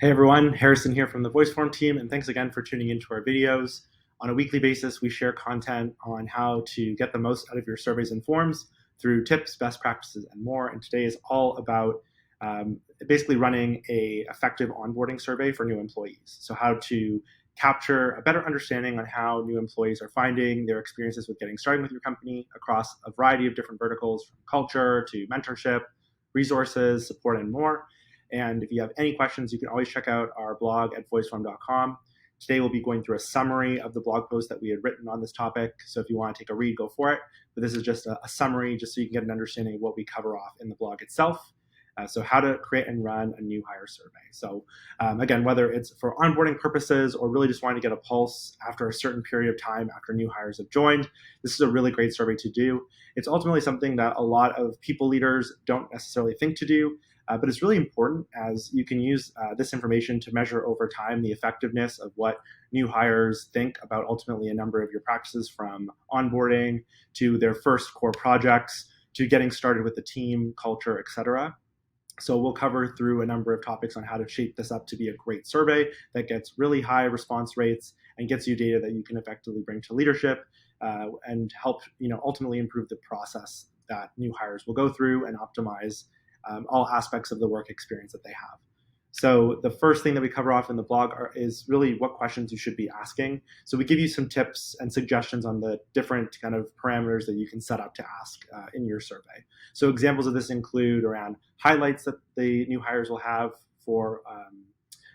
Hey everyone, Harrison here from the VoiceForm team, and thanks again for tuning into our videos. On a weekly basis, we share content on how to get the most out of your surveys and forms through tips, best practices, and more. And today is all about basically running a effective onboarding survey for new employees. So how to capture a better understanding on how new employees are finding their experiences with getting started with your company across a variety of different verticals, from culture to mentorship, resources, support, and more. And if you have any questions, you can always check out our blog at voiceform.com. Today, we'll be going through a summary of the blog post that we had written on this topic. So if you want to take a read, go for it. But this is just a summary, just so you can get an understanding of what we cover off in the blog itself. So how to create and run a new hire survey. So again, whether it's for onboarding purposes or really just wanting to get a pulse after a certain period of time after new hires have joined, this is a really great survey to do. It's ultimately something that a lot of people leaders don't necessarily think to do, but it's really important, as you can use this information to measure over time the effectiveness of what new hires think about ultimately a number of your practices, from onboarding to their first core projects to getting started with the team, culture, etc. So we'll cover through a number of topics on how to shape this up to be a great survey that gets really high response rates and gets you data that you can effectively bring to leadership and help ultimately improve the process that new hires will go through and optimize all aspects of the work experience that they have. So the first thing that we cover off in the blog is really what questions you should be asking. So we give you some tips and suggestions on the different kind of parameters that you can set up to ask in your survey. So examples of this include around highlights that the new hires will have for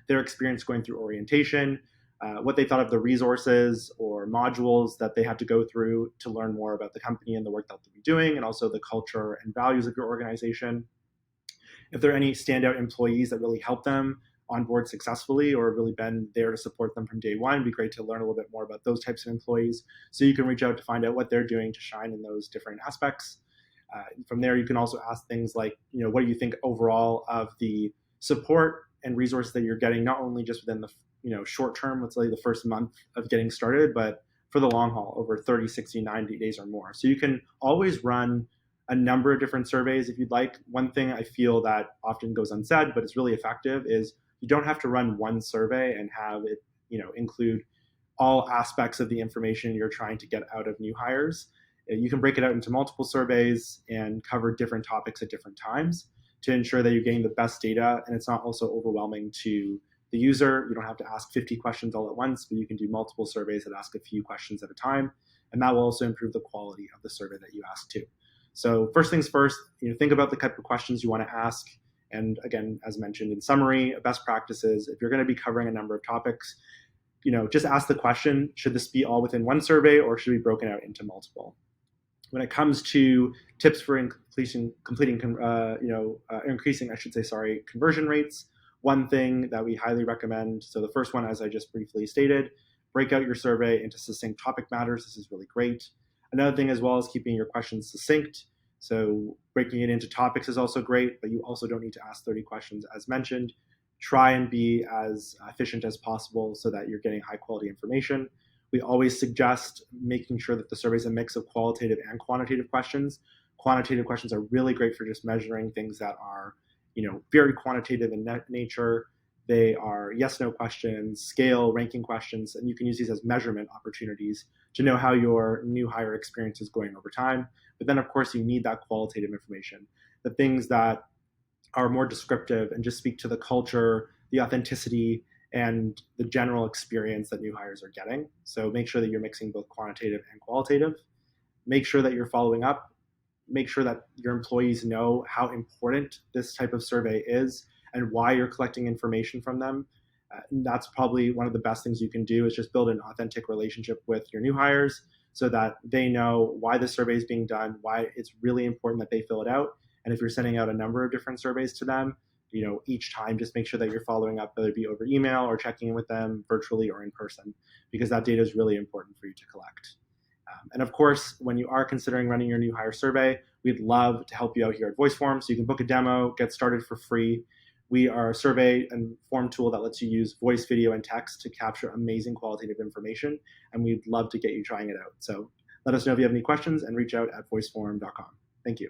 their experience going through orientation, what they thought of the resources or modules that they had to go through to learn more about the company and the work that they'll be doing, and also the culture and values of your organization. If there are any standout employees that really help them onboard successfully or really been there to support them from day one, it'd be great to learn a little bit more about those types of employees. So you can reach out to find out what they're doing to shine in those different aspects. From there, you can also ask things like, what do you think overall of the support and resources that you're getting, not only just within the short term, let's say the first month of getting started, but for the long haul, over 30, 60, 90 days or more. So you can always run a number of different surveys if you'd like. One thing I feel that often goes unsaid, but it's really effective, is you don't have to run one survey and have it, include all aspects of the information you're trying to get out of new hires. You can break it out into multiple surveys and cover different topics at different times to ensure that you're getting the best data, and it's not also overwhelming to the user. You don't have to ask 50 questions all at once, but you can do multiple surveys that ask a few questions at a time, and that will also improve the quality of the survey that you ask too. So first things first, think about the type of questions you want to ask. And again, as mentioned in summary, best practices, if you're going to be covering a number of topics, just ask the question, should this be all within one survey or should it be broken out into multiple? When it comes to tips for increasing conversion rates, one thing that we highly recommend, so the first one, as I just briefly stated, break out your survey into succinct topic matters. This is really great. Another thing as well is keeping your questions succinct. So breaking it into topics is also great, but you also don't need to ask 30 questions as mentioned. Try and be as efficient as possible so that you're getting high quality information. We always suggest making sure that the survey is a mix of qualitative and quantitative questions. Quantitative questions are really great for just measuring things that are, very quantitative in nature. They are yes/no questions, scale, ranking questions, and you can use these as measurement opportunities to know how your new hire experience is going over time. But then, of course, you need that qualitative information, the things that are more descriptive and just speak to the culture, the authenticity, and the general experience that new hires are getting. So make sure that you're mixing both quantitative and qualitative. Make sure that you're following up. Make sure that your employees know how important this type of survey is and why you're collecting information from them. That's probably one of the best things you can do, is just build an authentic relationship with your new hires so that they know why the survey is being done, why it's really important that they fill it out. And if you're sending out a number of different surveys to them, each time, just make sure that you're following up, whether it be over email or checking in with them virtually or in person, because that data is really important for you to collect. And of course, when you are considering running your new hire survey, we'd love to help you out here at VoiceForm. So you can book a demo, get started for free. We are a survey and form tool that lets you use voice, video, and text to capture amazing qualitative information, and we'd love to get you trying it out. So let us know if you have any questions and reach out at voiceform.com. Thank you.